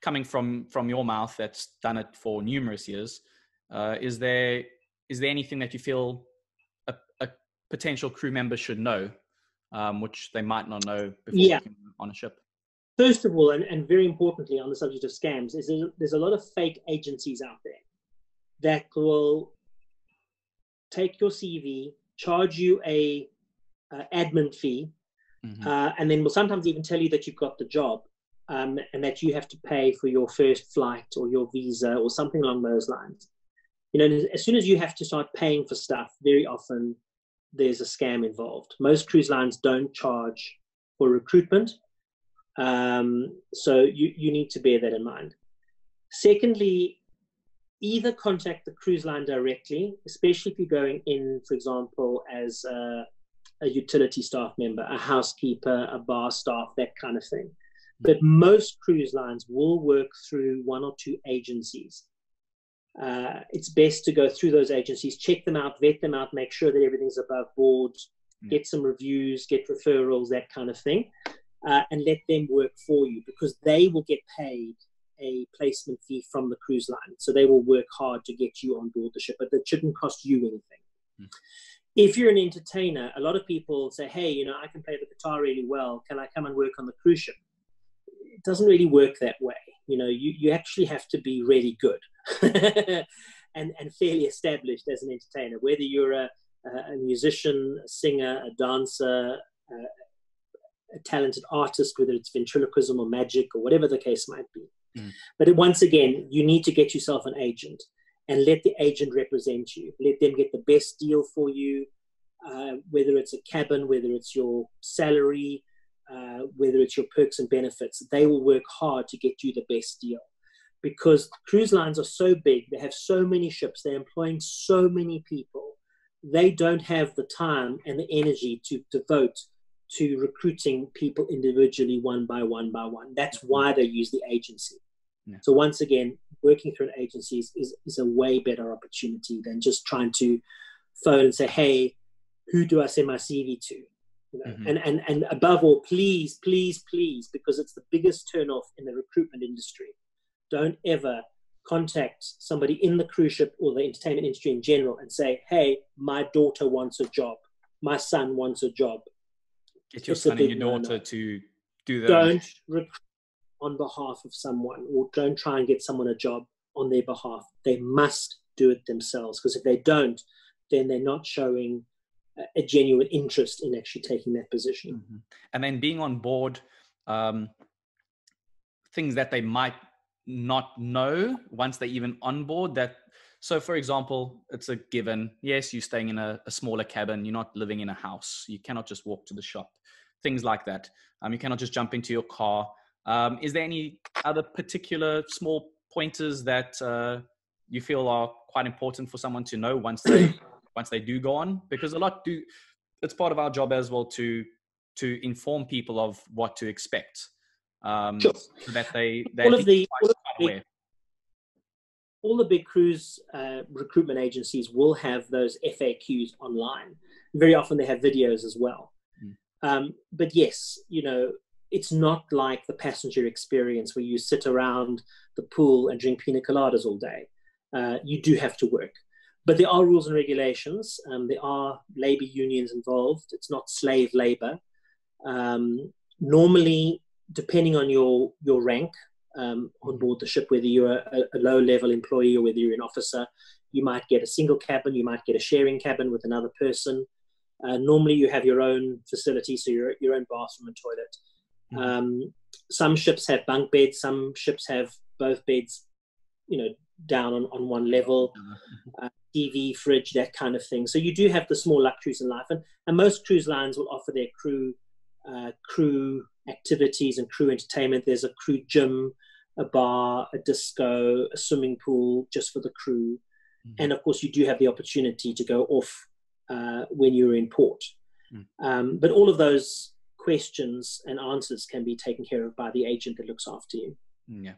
coming from your mouth that's done it for numerous years, is there anything that you feel a potential crew member should know, which they might not know before working on a ship? First of all, and very importantly on the subject of scams, is there's a lot of fake agencies out there that will take your CV, charge you a admin fee, and then will sometimes even tell you that you've got the job, and that you have to pay for your first flight or your visa or something along those lines. You know, as soon as you have to start paying for stuff, very often there's a scam involved. Most cruise lines don't charge for recruitment, so you need to bear that in mind. Secondly, either contact the cruise line directly, especially if you're going in, for example, as a utility staff member, a housekeeper, a bar staff, that kind of thing. But most cruise lines will work through one or two agencies. It's best to go through those agencies, check them out, vet them out, make sure that everything's above board, get some reviews, get referrals, that kind of thing, and let them work for you, because they will get paid a placement fee from the cruise line. So they will work hard to get you on board the ship, but that shouldn't cost you anything. If you're an entertainer, a lot of people say, hey, you know, I can play the guitar really well. Can I come and work on the cruise ship? It doesn't really work that way. You know, you actually have to be really good and fairly established as an entertainer, whether you're a musician, a singer, a dancer, a talented artist, whether it's ventriloquism or magic or whatever the case might be. But once again, you need to get yourself an agent and let the agent represent you. Let them get the best deal for you, whether it's a cabin, whether it's your salary, whether it's your perks and benefits. They will work hard to get you the best deal, because cruise lines are so big. They have so many ships. They're employing so many people. They don't have the time and the energy to devote to recruiting people individually, one by one by one. That's why they use the agency. So once again, working through an agency is a way better opportunity than just trying to phone and say, hey, who do I send my CV to? You know, and above all, please, please, please, because it's the biggest turnoff in the recruitment industry. Don't ever contact somebody in the cruise ship or the entertainment industry in general and say, hey, my daughter wants a job. My son wants a job. Get your son and your daughter to do that. Don't recruit on behalf of someone, or don't try and get someone a job on their behalf. They must do it themselves, because if they don't, then they're not showing a genuine interest in actually taking that position. And then being on board, things that they might not know once they're even on board. So for example, it's a given, yes, you're staying in a smaller cabin, you're not living in a house, you cannot just walk to the shop, things like that. You cannot just jump into your car. Is there any other particular small pointers that you feel are quite important for someone to know once they do go on? Because it's part of our job as well to inform people of what to expect, so that all the big cruise recruitment agencies will have those FAQs online. Very often they have videos as well. But yes, you know, it's not like the passenger experience where you sit around the pool and drink pina coladas all day. You do have to work. But there are rules and regulations. There are labor unions involved. It's not slave labor. Normally, depending on your rank on board the ship, whether you're a low-level employee or whether you're an officer, you might get a single cabin, you might get a sharing cabin with another person. Normally, you have your own facility, so your own bathroom and toilet. Some ships have bunk beds, some ships have both beds, you know, down on one level, TV, fridge, that kind of thing. So you do have the small luxuries in life, and most cruise lines will offer their crew activities and crew entertainment. There's a crew gym, a bar, a disco, a swimming pool just for the crew, and of course you do have the opportunity to go off when you're in port. But all of those questions and answers can be taken care of by the agent that looks after you. Yeah,